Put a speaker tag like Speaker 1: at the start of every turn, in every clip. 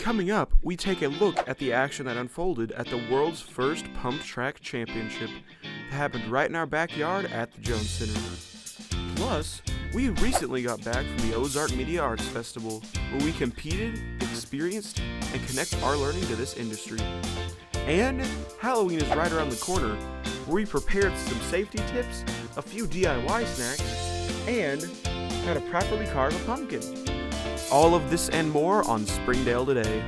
Speaker 1: Coming up, we take a look at the action that unfolded at the world's first pump track championship that happened right in our backyard at the Jones Center. Plus, we recently got back from the Ozark Media Arts Festival, where we competed, experienced, and connect our learning to this industry. And Halloween is right around the corner, where we prepared some safety tips, a few DIY snacks, and how to properly carve a pumpkin. All of this and more on Springdale Today.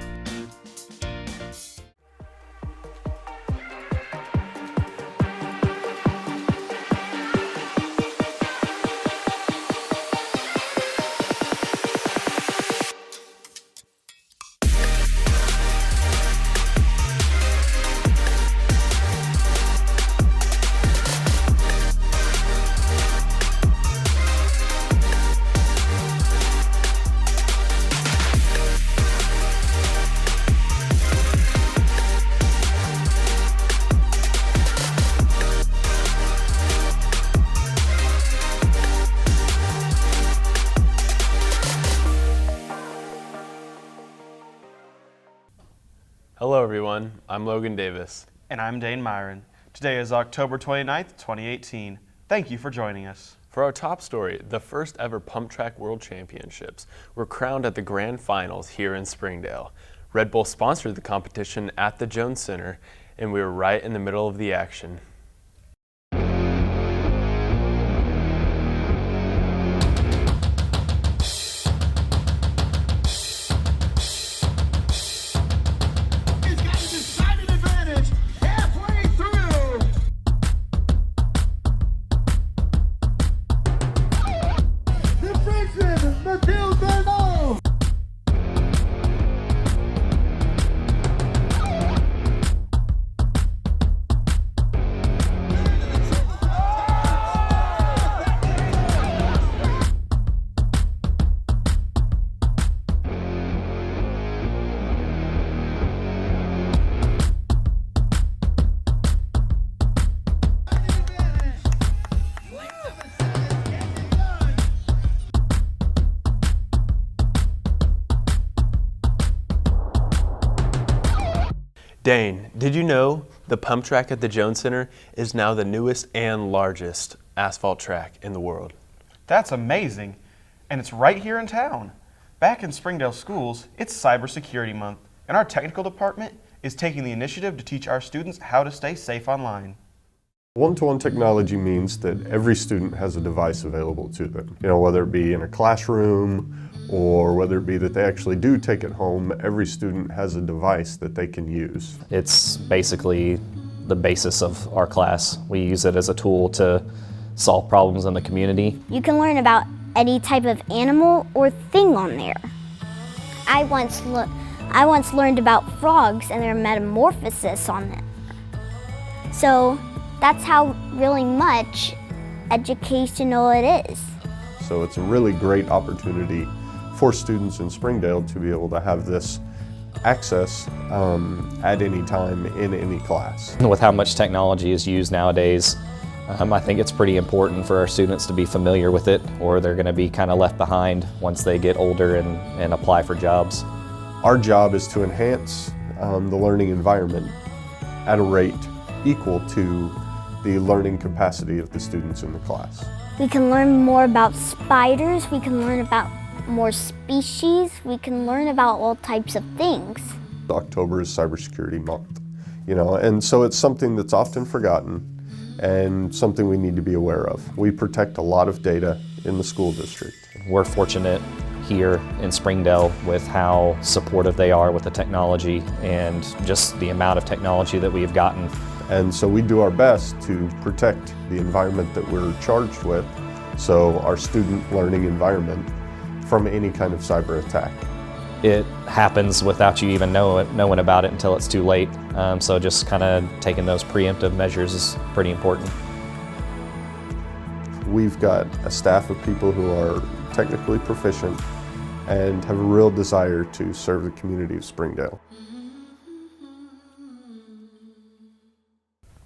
Speaker 2: Hello everyone, I'm Logan Davis.
Speaker 3: And I'm Dane Myron. Today is October 29th, 2018. Thank you for joining us.
Speaker 2: For our top story, the first ever Pump Track World Championships were crowned at the Grand Finals here in Springdale. Red Bull sponsored the competition at the Jones Center, and we were right in the middle of the action. Dane, did you know the pump track at the Jones Center is now the newest and largest asphalt track in the world?
Speaker 3: That's amazing. And it's right here in town. Back in Springdale Schools, it's Cybersecurity Month, and our technical department is taking the initiative to teach our students how to stay safe online.
Speaker 4: One-to-one technology means that every student has a device available to them. Whether it be in a classroom or whether it be that they actually do take it home, every student has a device that they can use.
Speaker 5: It's basically the basis of our class. We use it as a tool to solve problems in the community.
Speaker 6: You can learn about any type of animal or thing on there. I once learned about frogs and their metamorphosis on them. So that's how really much educational it is.
Speaker 4: So it's a really great opportunity for students in Springdale to be able to have this access at any time in any class.
Speaker 5: With how much technology is used nowadays, I think it's pretty important for our students to be familiar with it, or they're going to be kind of left behind once they get older and apply for jobs.
Speaker 4: Our job is to enhance the learning environment at a rate equal to the learning capacity of the students in the class.
Speaker 6: We can learn more about spiders, we can learn about more species, we can learn about all types of things.
Speaker 4: October is Cybersecurity Month, and so it's something that's often forgotten and something we need to be aware of. We protect a lot of data in the school district.
Speaker 5: We're fortunate here in Springdale with how supportive they are with the technology and just the amount of technology that we've gotten.
Speaker 4: And so we do our best to protect the environment that we're charged with, so our student learning environment, from any kind of cyber attack.
Speaker 5: It happens without you even knowing about it until it's too late. So just kind of taking those preemptive measures is pretty important.
Speaker 4: We've got a staff of people who are technically proficient and have a real desire to serve the community of Springdale.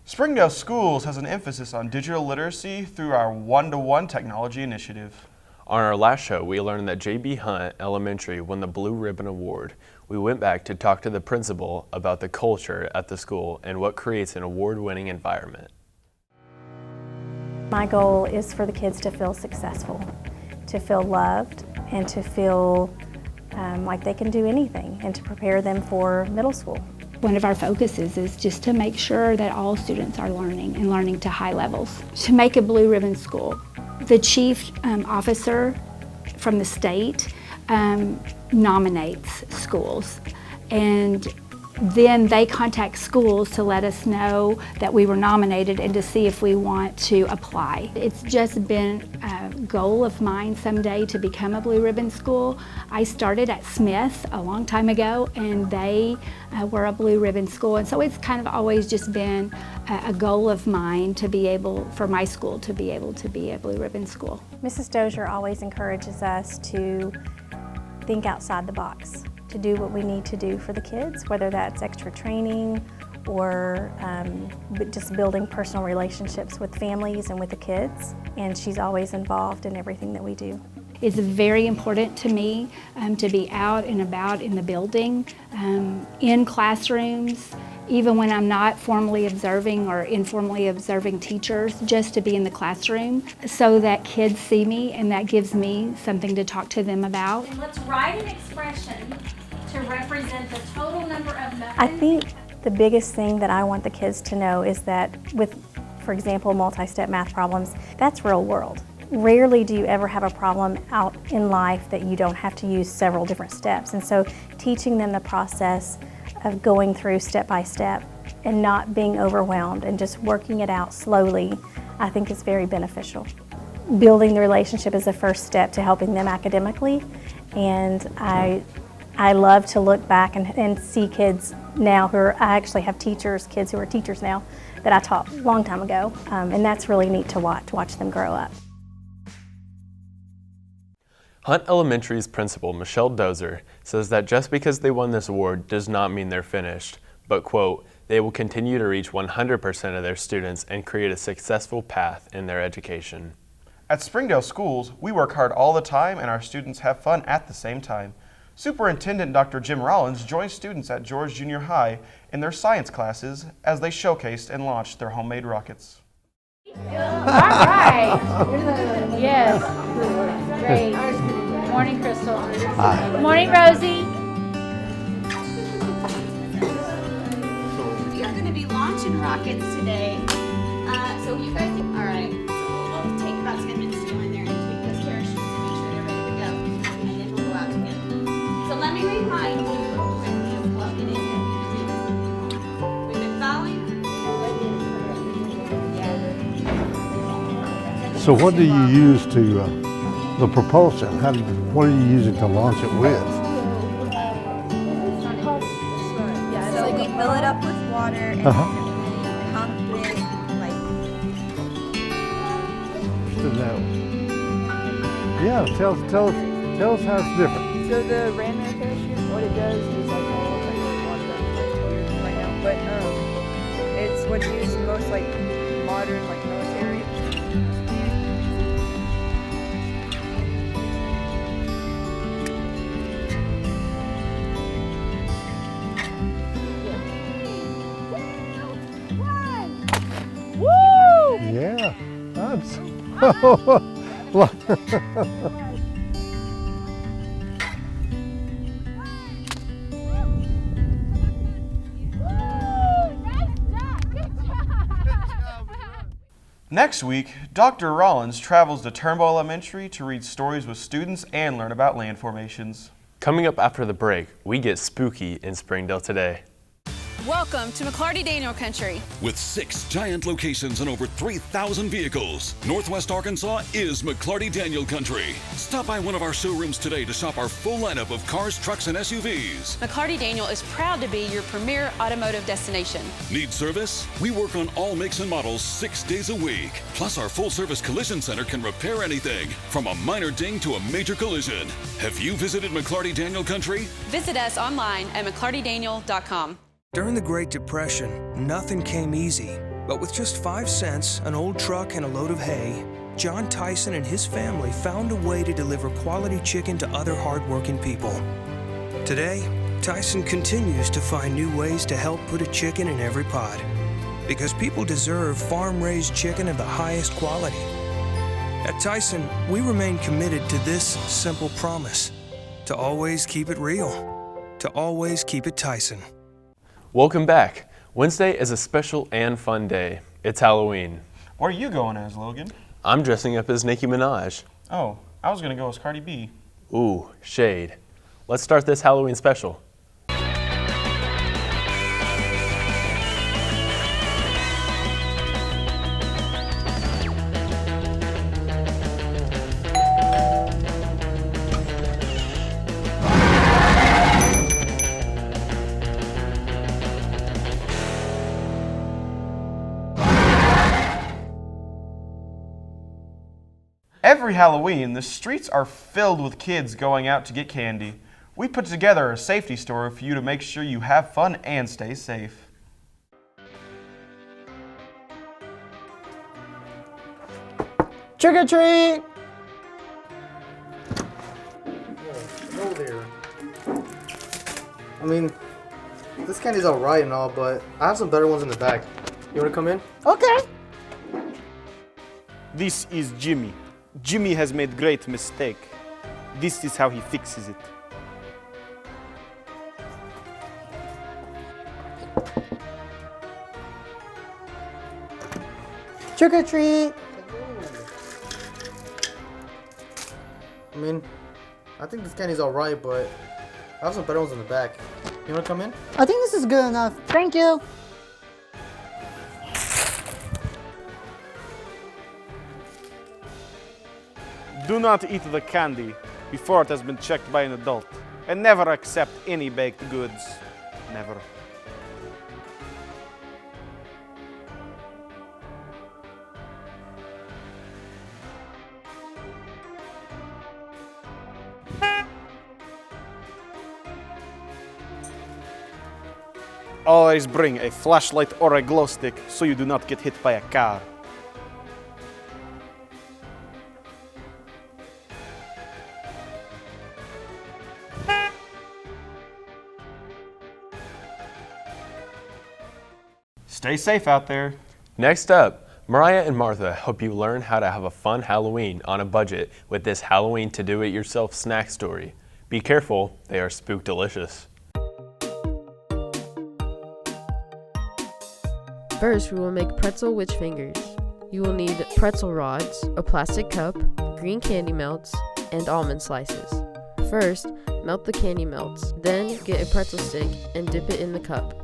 Speaker 3: Springdale Schools has an emphasis on digital literacy through our one-to-one technology initiative.
Speaker 2: On our last show, we learned that J.B. Hunt Elementary won the Blue Ribbon Award, we went back to talk to the principal about the culture at the school and what creates an award-winning environment.
Speaker 7: My goal is for the kids to feel successful, to feel loved, and to feel like they can do anything, and to prepare them for middle school.
Speaker 8: One of our focuses is just to make sure that all students are learning and learning to high levels. To make a blue ribbon school, the chief officer from the state nominates schools, and then they contact schools to let us know that we were nominated and to see if we want to apply. It's just been a goal of mine someday to become a blue ribbon school. I started at Smith a long time ago, and they were a blue ribbon school, and so it's kind of always just been a goal of mine to be able, for my school to be able to be a blue ribbon school.
Speaker 7: Mrs. Dozier always encourages us to think outside the box, to do what we need to do for the kids, whether that's extra training or just building personal relationships with families and with the kids. And she's always involved in everything that we do.
Speaker 8: It's very important to me to be out and about in the building, in classrooms, even when I'm not formally observing or informally observing teachers, just to be in the classroom so that kids see me and that gives me something to talk to them about.
Speaker 9: And let's write an expression to represent the total number of nothing.
Speaker 7: I think the biggest thing that I want the kids to know is that with, for example, multi-step math problems, that's real world. Rarely do you ever have a problem out in life that you don't have to use several different steps. And so teaching them the process of going through step by step and not being overwhelmed and just working it out slowly, I think is very beneficial. Building the relationship is the first step to helping them academically, and I love to look back and see kids now who are, I actually have kids who are teachers now that I taught a long time ago, and that's really neat to watch them grow up.
Speaker 2: Hunt Elementary's principal, Michelle Dozier, says that just because they won this award does not mean they're finished, but, quote, they will continue to reach 100% of their students and create a successful path in their education.
Speaker 3: At Springdale Schools, we work hard all the time and our students have fun at the same time. Superintendent Dr. Jim Rollins joined students at George Junior High in their science classes as they showcased and launched their homemade rockets.
Speaker 9: All right. Yes. Great. Morning, Crystal. Hi. Morning, Rosie.
Speaker 10: We are going to be launching rockets today. So you guys, all right. So we'll take about 10 minutes to go in there and tweak those parachutes and make sure they're ready to go. And then we'll go out together. So let me remind you real quickly of what it is that we've been following.
Speaker 11: So what do you use to the propulsion? What are you using to launch it with?
Speaker 10: So we fill it up with water and then pump it
Speaker 11: Yeah, tell us how it's different.
Speaker 12: So the ram air parachute, what it does is like all like water that's like right now, but it's what's used in most like modern like military.
Speaker 11: Yeah, that's
Speaker 3: Next week, Dr. Rollins travels to Turnbull Elementary to read stories with students and learn about land formations.
Speaker 2: Coming up after the break, we get spooky in Springdale Today.
Speaker 13: Welcome to McClarty Daniel Country.
Speaker 14: With 6 giant locations and over 3,000 vehicles, Northwest Arkansas is McClarty Daniel Country. Stop by one of our showrooms today to shop our full lineup of cars, trucks, and SUVs.
Speaker 13: McClarty Daniel is proud to be your premier automotive destination.
Speaker 14: Need service? We work on all makes and models 6 days a week. Plus, our full-service collision center can repair anything, from a minor ding to a major collision. Have you visited McClarty Daniel Country?
Speaker 13: Visit us online at McClartyDaniel.com.
Speaker 15: During the Great Depression, nothing came easy. But with just 5 cents, an old truck, and a load of hay, John Tyson and his family found a way to deliver quality chicken to other hardworking people. Today, Tyson continues to find new ways to help put a chicken in every pot. Because people deserve farm-raised chicken of the highest quality. At Tyson, we remain committed to this simple promise: to always keep it real, to always keep it Tyson.
Speaker 2: Welcome back. Wednesday is a special and fun day. It's Halloween.
Speaker 3: What are you going as, Logan?
Speaker 2: I'm dressing up as Nicki Minaj.
Speaker 3: Oh, I was gonna go as Cardi B.
Speaker 2: Ooh, shade. Let's start this Halloween special.
Speaker 3: Every Halloween, the streets are filled with kids going out to get candy. We put together a safety story for you to make sure you have fun and stay safe.
Speaker 16: Trick or treat! Whoa there. I mean, this candy's alright and all, but I have some better ones in the back. You wanna come in? Okay!
Speaker 17: This is Jimmy. Jimmy has made great mistake. This is how he fixes it.
Speaker 16: Trick or treat! I mean, I think this candy's alright, but I have some better ones in the back. You wanna come in?
Speaker 18: I think this is good enough. Thank you.
Speaker 17: Do not eat the candy before it has been checked by an adult. And never accept any baked goods. Never. Always bring a flashlight or a glow stick so you do not get hit by a car.
Speaker 3: Stay safe out there.
Speaker 2: Next up, Mariah and Martha help you learn how to have a fun Halloween on a budget with this Halloween to-do-it-yourself snack story. Be careful, they are spook delicious.
Speaker 19: First, we will make pretzel witch fingers. You will need pretzel rods, a plastic cup, green candy melts, and almond slices. First, melt the candy melts, then get a pretzel stick and dip it in the cup.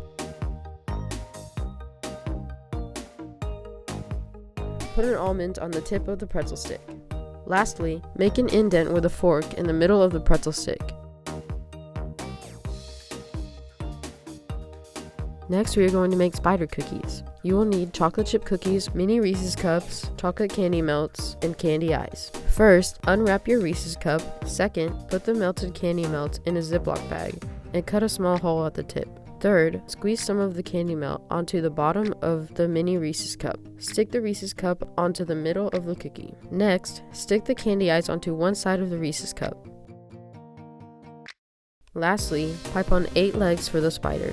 Speaker 19: Put an almond on the tip of the pretzel stick. Lastly, make an indent with a fork in the middle of the pretzel stick. Next, we are going to make spider cookies. You will need chocolate chip cookies, mini Reese's cups, chocolate candy melts, and candy eyes. First, unwrap your Reese's cup. Second, put the melted candy melts in a Ziploc bag and cut a small hole at the tip. Third, squeeze some of the candy melt onto the bottom of the mini Reese's cup. Stick the Reese's cup onto the middle of the cookie. Next, stick the candy eyes onto one side of the Reese's cup. Lastly, pipe on 8 legs for the spider.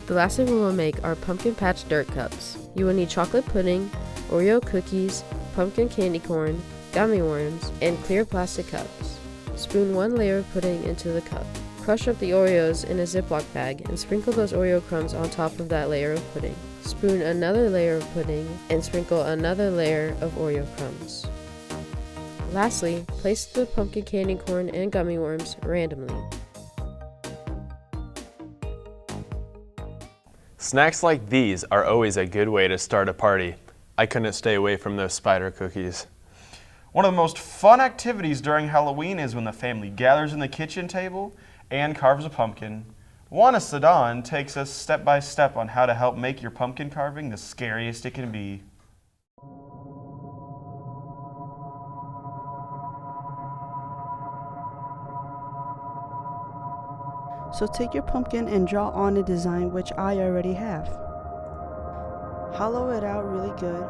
Speaker 19: The last thing we will make are pumpkin patch dirt cups. You will need chocolate pudding, Oreo cookies, pumpkin candy corn, gummy worms, and clear plastic cups. Spoon 1 layer of pudding into the cup. Crush up the Oreos in a Ziploc bag and sprinkle those Oreo crumbs on top of that layer of pudding. Spoon another layer of pudding and sprinkle another layer of Oreo crumbs. Lastly, place the pumpkin candy corn and gummy worms randomly.
Speaker 2: Snacks like these are always a good way to start a party. I couldn't stay away from those spider cookies.
Speaker 3: One of the most fun activities during Halloween is when the family gathers in the kitchen table and carves a pumpkin. Juana Sedan takes us step by step on how to help make your pumpkin carving the scariest it can be.
Speaker 20: So take your pumpkin and draw on a design which I already have. Hollow it out really good.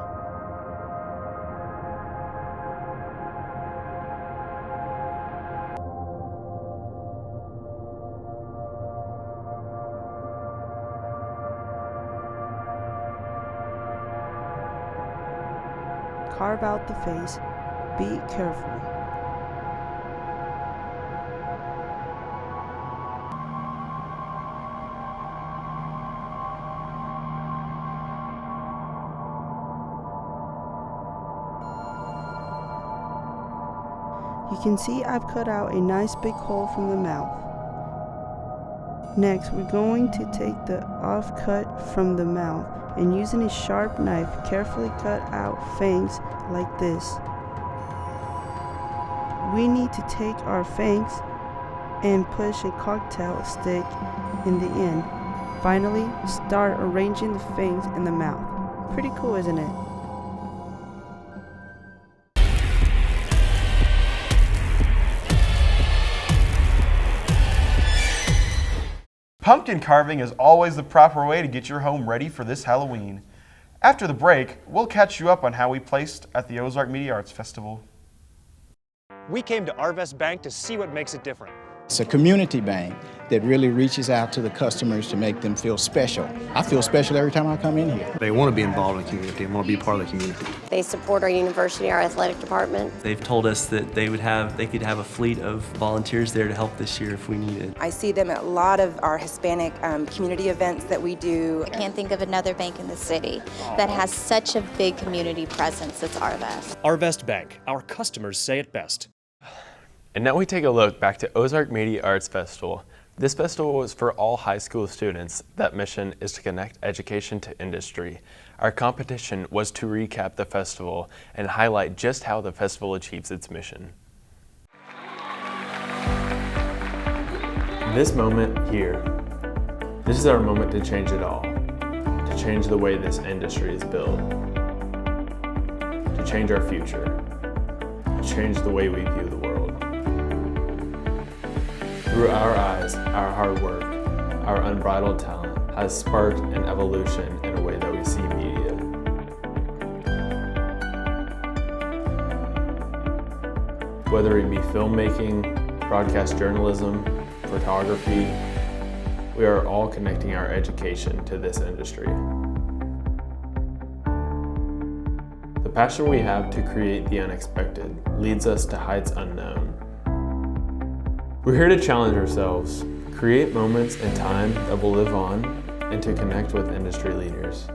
Speaker 20: carve out the face. Be careful. You can see I've cut out a nice big hole from the mouth. Next, we're going to take the offcut from the mouth and using a sharp knife, carefully cut out fangs like this. We need to take our fangs and push a cocktail stick in the end. Finally, start arranging the fangs in the mouth. Pretty cool, isn't it?
Speaker 3: Pumpkin carving is always the proper way to get your home ready for this Halloween. After the break, we'll catch you up on how we placed at the Ozark Media Arts Festival.
Speaker 21: We came to Arvest Bank to see what makes it different.
Speaker 22: It's a community bank that really reaches out to the customers to make them feel special. I feel special every time I come in here.
Speaker 23: They want to be involved in the community and want to be part of the community.
Speaker 24: They support our university, our athletic department.
Speaker 25: They've told us that they could have a fleet of volunteers there to help this year if we need it.
Speaker 26: I see them at a lot of our Hispanic community events that we do.
Speaker 27: I can't think of another bank in the city that has such a big community presence as Arvest.
Speaker 21: Arvest Bank, our customers say it best.
Speaker 2: And now we take a look back to Ozark Media Arts Festival. This festival was for all high school students. That mission is to connect education to industry. Our competition was to recap the festival and highlight just how the festival achieves its mission. This moment here, this is our moment to change it all, to change the way this industry is built, to change our future, to change the way we view the world. Through our eyes, our hard work, our unbridled talent has sparked an evolution in a way that we see media. Whether it be filmmaking, broadcast journalism, photography, we are all connecting our education to this industry. The passion we have to create the unexpected leads us to heights unknown. We're here to challenge ourselves, create moments in time that will live on, and to connect with industry leaders.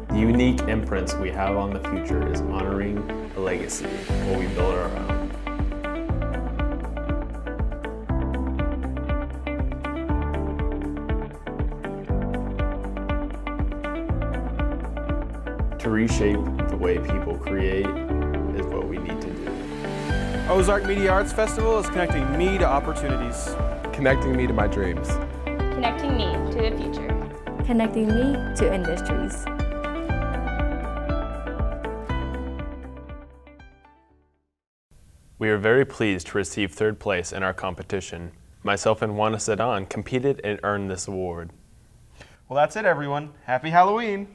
Speaker 2: The unique imprints we have on the future is honoring a legacy while we build our own. To reshape the way people create is what we need to do.
Speaker 3: Ozark Media Arts Festival is connecting me to opportunities.
Speaker 2: Connecting me to my dreams.
Speaker 10: Connecting me to the future.
Speaker 7: Connecting me to industries.
Speaker 2: We are very pleased to receive third place in our competition. Myself and Juana Sedan competed and earned this award.
Speaker 3: Well, that's it, everyone. Happy Halloween!